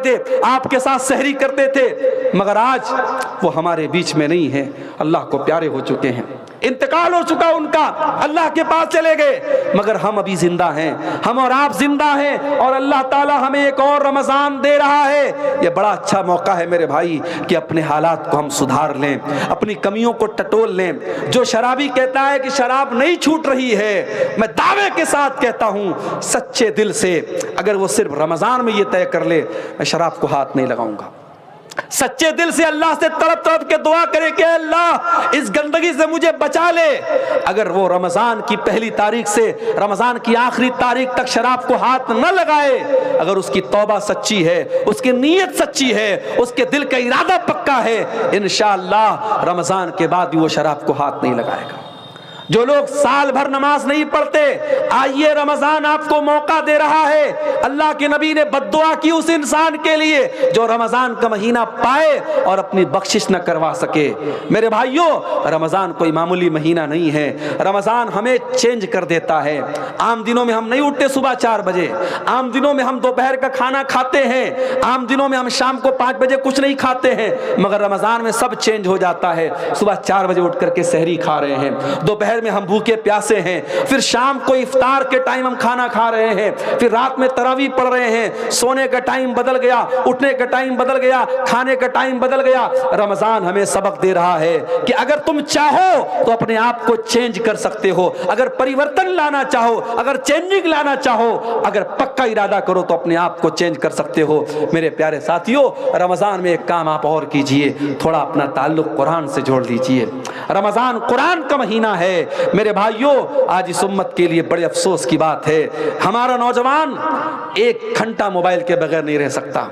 تھے، آپ کے ساتھ سحری کرتے تھے، مگر آج وہ ہمارے بیچ میں نہیں ہیں، اللہ کو پیارے ہو چکے ہیں، انتقال ہو چکا ان کا، اللہ کے پاس چلے گئے، مگر ہم ابھی زندہ ہیں، ہم اور آپ زندہ ہیں، اور اللہ تعالی ہمیں ایک اور رمضان دے رہا ہے۔ یہ بڑا اچھا موقع ہے میرے بھائی کہ اپنے حالات کو ہم سدھار لیں، اپنی کمیوں کو ٹٹول لیں۔ جو شرابی کہتا ہے کہ شراب نہیں چھوٹ رہی ہے، میں دعوے کے ساتھ کہتا ہوں سچے دل سے اگر وہ صرف رمضان میں یہ طے کر لے میں شراب کو ہاتھ نہیں لگاؤں گا، سچے دل سے اللہ سے تڑپ تڑپ کے دعا کرے کہ اللہ اس گندگی سے مجھے بچا لے، اگر وہ رمضان کی پہلی تاریخ سے رمضان کی آخری تاریخ تک شراب کو ہاتھ نہ لگائے، اگر اس کی توبہ سچی ہے، اس کی نیت سچی ہے، اس کے دل کا ارادہ پکا ہے، انشاءاللہ رمضان کے بعد بھی وہ شراب کو ہاتھ نہیں لگائے گا۔ جو لوگ سال بھر نماز نہیں پڑھتے، آئیے رمضان آپ کو موقع دے رہا ہے۔ اللہ کے نبی نے بد دعا کی اس انسان کے لیے جو رمضان کا مہینہ پائے اور اپنی بخشش نہ کروا سکے۔ میرے بھائیوں، رمضان کوئی معمولی مہینہ نہیں ہے، رمضان ہمیں چینج کر دیتا ہے۔ عام دنوں میں ہم نہیں اٹھتے صبح 4 بجے، عام دنوں میں ہم دوپہر کا کھانا کھاتے ہیں، عام دنوں میں ہم شام کو 5 بجے کچھ نہیں کھاتے ہیں، مگر رمضان میں سب چینج ہو جاتا ہے۔ صبح 4 بجے اٹھ کر کے سحری کھا رہے ہیں، دوپہر میں ہم بھوکے پیاسے ہیں، پھر شام کو افطار کے ٹائم ہم کھانا کھا رہے ہیں، پھر رات میں تراویح پڑھ رہے ہیں، سونے کا ٹائم بدل گیا، اٹھنے کا ٹائم بدل گیا، کھانے کا ٹائم بدل گیا۔ رمضان ہمیں سبق دے رہا ہے کہ اگر تم چاہو تو اپنے آپ کو چینج کر سکتے ہو، اگر پریورتن لانا چاہو، اگر چینجنگ لانا چاہو، اگر پکا ارادہ کرو تو اپنے آپ کو چینج کر سکتے ہو۔ میرے پیارے ساتھیوں، رمضان میں ایک کام آپ اور کیجئے، تھوڑا اپنا تعلق قرآن سے جوڑ لیجئے۔ رمضان قرآن کا مہینہ ہے۔ میرے بھائیوں، آج اس امت کے لیے بڑے افسوس کی بات ہے، ہمارا نوجوان 1 گھنٹہ موبائل کے بغیر نہیں رہ سکتا۔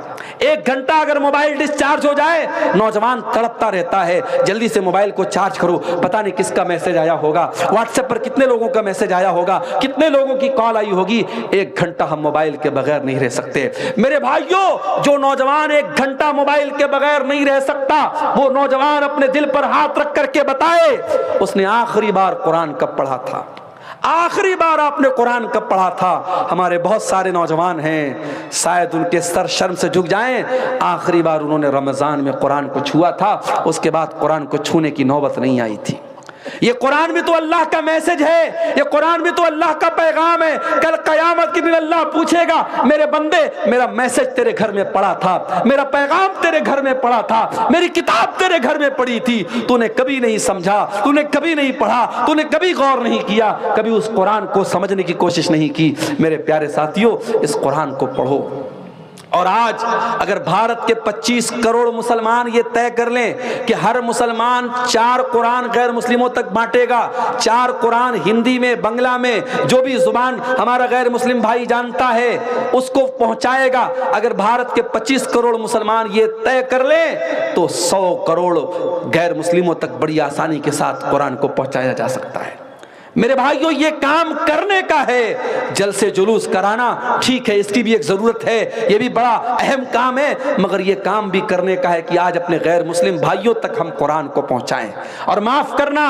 1 گھنٹہ اگر موبائل ڈسچارج ہو جائے، نوجوان تڑپتا رہتا ہے، جلدی سے موبائل کو چارج کرو، پتہ نہیں کس کا میسج آیا ہوگا، واٹس ایپ پر کتنے لوگوں کا میسج آیا ہوگا، کتنے لوگوں کی کال آئی ہوگی۔ 1 گھنٹہ ہم موبائل کے بغیر نہیں رہ سکتے۔ میرے بھائیوں، جو نوجوان 1 گھنٹہ موبائل کے بغیر نہیں رہ سکتا، وہ نوجوان اپنے دل پر ہاتھ رکھ کر کے بتائے اس نے آخری بار قرآن کب پڑھا تھا، آخری بار آپ نے قرآن کب پڑھا تھا۔ ہمارے بہت سارے نوجوان ہیں، شاید ان کے سر شرم سے جھک جائیں، آخری بار انہوں نے رمضان میں قرآن کو چھوا تھا، اس کے بعد قرآن کو چھونے کی نوبت نہیں آئی تھی۔ یہ قرآن بھی تو اللہ کا میسج ہے، یہ قرآن بھی تو اللہ کا پیغام ہے۔ کل قیامت کے دن اللہ پوچھے گا، میرے بندے میرا میسج تیرے گھر میں پڑا تھا، میرا پیغام تیرے گھر میں پڑا تھا، میری کتاب تیرے گھر میں پڑی تھی، تو نے کبھی نہیں سمجھا، تو نے کبھی نہیں پڑھا، تو نے کبھی غور نہیں کیا، کبھی اس قرآن کو سمجھنے کی کوشش نہیں کی۔ میرے پیارے ساتھیوں، اس قرآن کو پڑھو۔ اور آج اگر بھارت کے 25 کروڑ مسلمان یہ طے کر لیں کہ ہر مسلمان 4 قرآن غیر مسلموں تک بانٹے گا، 4 قرآن ہندی میں، بنگلہ میں، جو بھی زبان ہمارا غیر مسلم بھائی جانتا ہے اس کو پہنچائے گا، اگر بھارت کے 25 کروڑ مسلمان یہ طے کر لیں تو 100 کروڑ غیر مسلموں تک بڑی آسانی کے ساتھ قرآن کو پہنچایا جا سکتا ہے۔ میرے بھائیوں، یہ کام کرنے کا ہے، جلسے جلوس کرانا ٹھیک ہے، اس کی بھی ایک ضرورت ہے، یہ بھی بڑا اہم کام ہے، مگر یہ کام بھی کرنے کا ہے کہ آج اپنے غیر مسلم بھائیوں تک ہم قرآن کو پہنچائیں۔ اور معاف کرنا،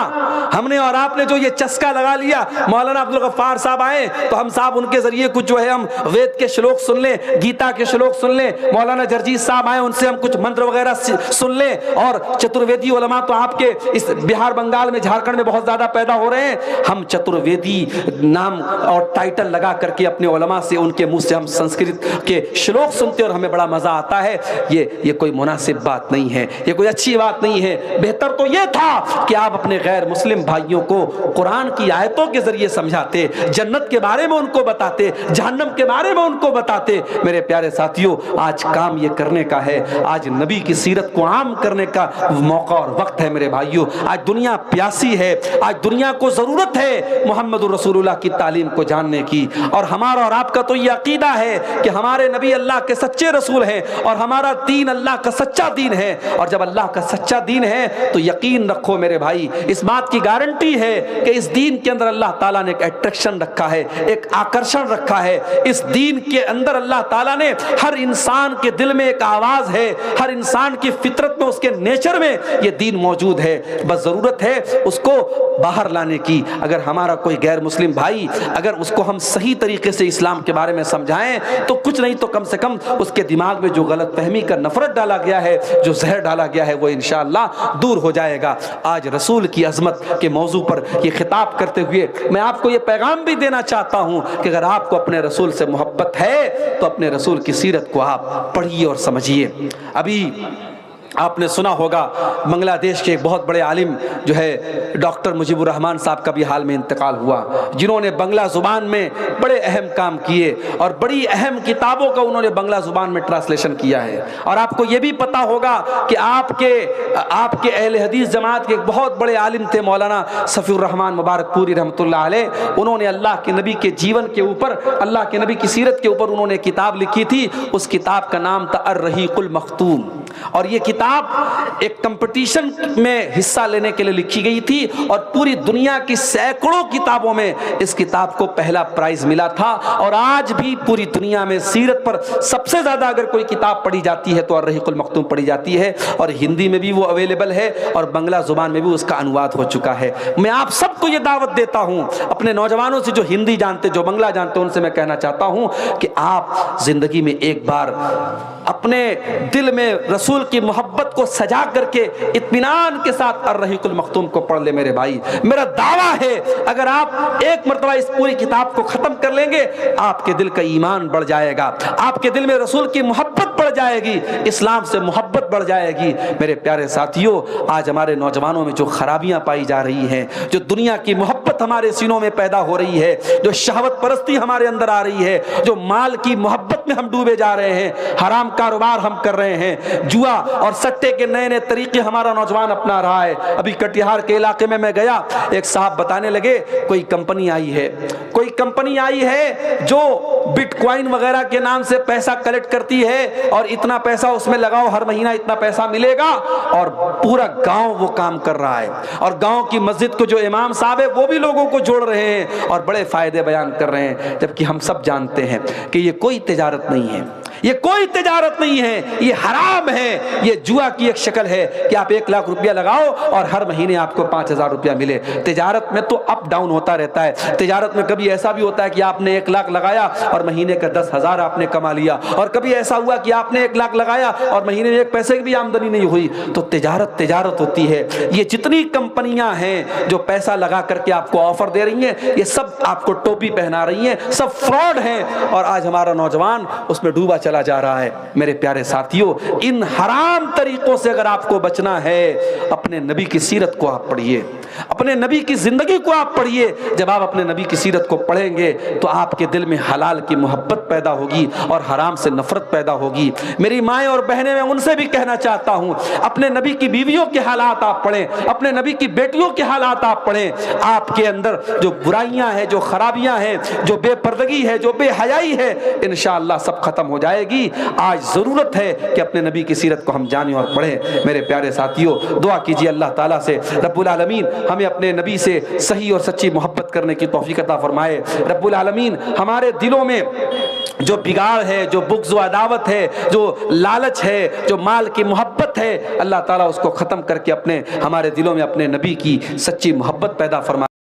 ہم نے اور آپ نے جو یہ چسکا لگا لیا، مولانا عبدالغفار صاحب آئے تو ہم صاحب ان کے ذریعے کچھ جو ہے ہم وید کے شلوک سن لیں، گیتا کے شلوک سن لیں، مولانا جرجیت صاحب آئے ان سے ہم کچھ منتر وغیرہ سن لیں، اور چترویدی علماء تو آپ کے اس بہار بنگال میں، جھارکھنڈ میں بہت زیادہ پیدا ہو رہے ہیں، ہم چترویدی نام اور ٹائٹل لگا کر کے اپنے علماء سے، ان کے منہ سے ہم سنسکرت کے شلوک سنتے اور ہمیں بڑا مزہ آتا ہے۔ یہ کوئی مناسب بات نہیں ہے، یہ کوئی اچھی بات نہیں ہے۔ بہتر تو یہ تھا کہ آپ اپنے غیر مسلم بھائیوں کو قرآن کی آیتوں کے ذریعے سمجھاتے، جنت کے بارے میں ان کو بتاتے، جہنم کے بارے میں ان کو بتاتے۔ میرے پیارے ساتھیوں، آج کام یہ کرنے کا ہے، آج نبی کی سیرت کو عام کرنے کا موقع اور وقت ہے۔ میرے بھائیوں، آج دنیا پیاسی ہے، آج دنیا کو ضرورت ہے محمد الرسول اللہ کی تعلیم کو جاننے کی، اور ہمارا اور آپ کا تو یہ عقیدہ ہے کہ ہمارے نبی اللہ کے سچے رسول ہیں اور ہمارا دین اللہ کا سچا دین ہے، اور جب اللہ کا سچا دین ہے تو یقین رکھو میرے بھائی، اس بات کی گارنٹی ہے کہ اس دین کے اندر اللہ تعالیٰ نے ایک اٹریکشن رکھا ہے، ایک آکرشن رکھا ہے۔ اس دین کے اندر اللہ تعالیٰ نے ہر انسان کے دل میں ایک آواز ہے، ہر انسان کی فطرت میں، اس کے نیچر میں یہ دین موجود ہے، بس ضرورت ہے اس کو باہر لانے کی۔ اگر ہمارا کوئی غیر مسلم بھائی اگر اس کو ہم صحیح طریقے سے اسلام کے بارے میں سمجھائیں تو کچھ نہیں تو کم سے کم اس کے دماغ میں جو غلط فہمی کا نفرت ڈالا گیا ہے، جو زہر ڈالا گیا ہے، وہ انشاءاللہ دور ہو جائے گا۔ آج رسول کی عظمت کے موضوع پر یہ خطاب کرتے ہوئے میں آپ کو یہ پیغام بھی دینا چاہتا ہوں کہ اگر آپ کو اپنے رسول سے محبت ہے تو اپنے رسول کی سیرت کو آپ پڑھیے اور سمجھیے۔ ابھی آپ نے سنا ہوگا بنگلہ دیش کے ایک بہت بڑے عالم جو ہے ڈاکٹر مجیب الرحمان صاحب کا بھی حال میں انتقال ہوا، جنہوں نے بنگلہ زبان میں بڑے اہم کام کیے اور بڑی اہم کتابوں کا انہوں نے بنگلہ زبان میں ٹرانسلیشن کیا ہے۔ اور آپ کو یہ بھی پتا ہوگا کہ آپ کے اہل حدیث جماعت کے ایک بہت بڑے عالم تھے مولانا صفی الرحمان مبارک پوری رحمۃ اللہ علیہ، انہوں نے اللہ کے نبی کے جیون کے اوپر، اللہ کے نبی کی سیرت کے اوپر انہوں نے کتاب لکھی تھی۔ اس کتاب کا نام تھا الرحیق المختوم، اور یہ کتاب ایک کمپٹیشن میں حصہ لینے کے لیے لکھی گئی تھی اور پوری دنیا کی سینکڑوں کتابوں میں اس کتاب کو پہلا پرائز ملا تھا۔ اور آج بھی پوری دنیا میں سیرت پر سب سے زیادہ اگر کوئی کتاب پڑھی جاتی ہے تو الرحیق المختوم پڑھی جاتی ہے، اور ہندی میں بھی وہ اویلیبل ہے اور بنگلہ زبان میں بھی اس کا انواد ہو چکا ہے۔ میں آپ سب کو یہ دعوت دیتا ہوں، اپنے نوجوانوں سے جو ہندی جانتے جو بنگلہ جانتے ان سے میں کہنا چاہتا ہوں کہ آپ زندگی میں ایک بار اپنے دل میں رسول کی محبت کو سجا کر کے اطمینان کے ساتھ الرحیق المختوم کو پڑھ لے میرے بھائی۔ میرا دعویٰ ہے اگر آپ ایک مرتبہ اس پوری کتاب کو ختم کر لیں گے آپ کے دل کا ایمان بڑھ جائے گا، آپ کے دل میں رسول کی محبت بڑھ جائے گی، اسلام سے محبت بڑھ جائے گی۔ میرے پیارے ساتھیوں، آج ہمارے نوجوانوں میں جو خرابیاں پائی جا رہی ہیں، جو دنیا کی محبت ہمارے سینوں میں پیدا ہو رہی ہے، جو شہوت پرستی ہمارے اندر آ رہی ہے، جو مال کی محبت میں ہم ڈوبے جا رہے ہیں، حرام کاروبار ہم کر رہے ہیں، جوا اور سٹے کے نئے نئے طریقے ہمارا نوجوان اپنا رہا ہے۔ ابھی کٹیہار کے علاقے میں گیا، ایک صاحب بتانے لگے کوئی کمپنی آئی ہے جو بٹ کوائن وغیرہ کے نام سے پیسہ کلیکٹ کرتی ہے اور اتنا پیسہ اس میں لگاؤ، ہر مہینہ اتنا پیسہ ملے گا، اور پورا گاؤں وہ کام کر رہا ہے، اور گاؤں کی مسجد کو جو امام صاحب ہے وہ بھی لوگوں کو جوڑ رہے ہیں اور بڑے فائدے بیان کر رہے ہیں، جبکہ ہم سب جانتے ہیں کہ یہ کوئی تجارت نہیں ہے، یہ کوئی تجارت نہیں ہے، یہ حرام ہے، یہ جوا کی ایک شکل ہے کہ آپ 1 لاکھ روپیہ لگاؤ اور ہر مہینے آپ کو 5,000 روپیہ ملے۔ تجارت میں تو اپ ڈاؤن ہوتا رہتا ہے، تجارت میں کبھی ایسا بھی ہوتا ہے کہ آپ نے 1 لاکھ لگایا اور مہینے کا 10,000 آپ نے کما لیا، اور کبھی ایسا ہوا کہ آپ نے 1 لاکھ لگایا اور مہینے میں 1 پیسے کی بھی آمدنی نہیں ہوئی۔ تو تجارت ہوتی ہے۔ یہ جتنی کمپنیاں ہیں جو پیسہ لگا کر کے آپ کو آفر دے رہی ہیں، یہ سب آپ کو ٹوپی پہنا رہی ہیں، سب فراڈ ہیں، اور آج ہمارا نوجوان اس میں ڈوبا چلا جا رہا ہے۔ میرے پیارے ساتھیوں، ان حرام طریقوں سے اگر آپ کو بچنا ہے، اپنے نبی کی سیرت کو آپ پڑھیے، اپنے نبی کی زندگی کو آپ پڑھیے۔ جب آپ اپنے نبی کی سیرت کو پڑھیں گے تو آپ کے دل میں حلال کی محبت پیدا ہوگی اور حرام سے نفرت پیدا ہوگی۔ میری مائیں اور بہنیں، میں ان سے بھی کہنا چاہتا ہوں، اپنے نبی کی بیویوں کے حالات آپ پڑھیں، اپنے نبی کی بیٹیوں کے حالات آپ پڑھیں۔ آپ کے اندر جو برائیاں ہیں، جو خرابیاں ہیں، جو بے پردگی ہے، جو بے حیائی ہے، انشاءاللہ سب ختم ہو جائے گی۔ آج ضرورت ہے کہ اپنے نبی کی سیرت کو ہم جانیں اور پڑھیں۔ میرے پیارے ساتھیوں، دعا کیجیے اللہ تعالیٰ سے رب العالمین ہمیں اپنے نبی سے صحیح اور سچی محبت کرنے کی توفیق عطا فرمائے۔ رب العالمین ہمارے دلوں میں جو بگاڑ ہے، جو بغض و عداوت ہے، جو لالچ ہے، جو مال کی محبت ہے، اللہ تعالیٰ اس کو ختم کر کے ہمارے دلوں میں اپنے نبی کی سچی محبت پیدا فرمائے۔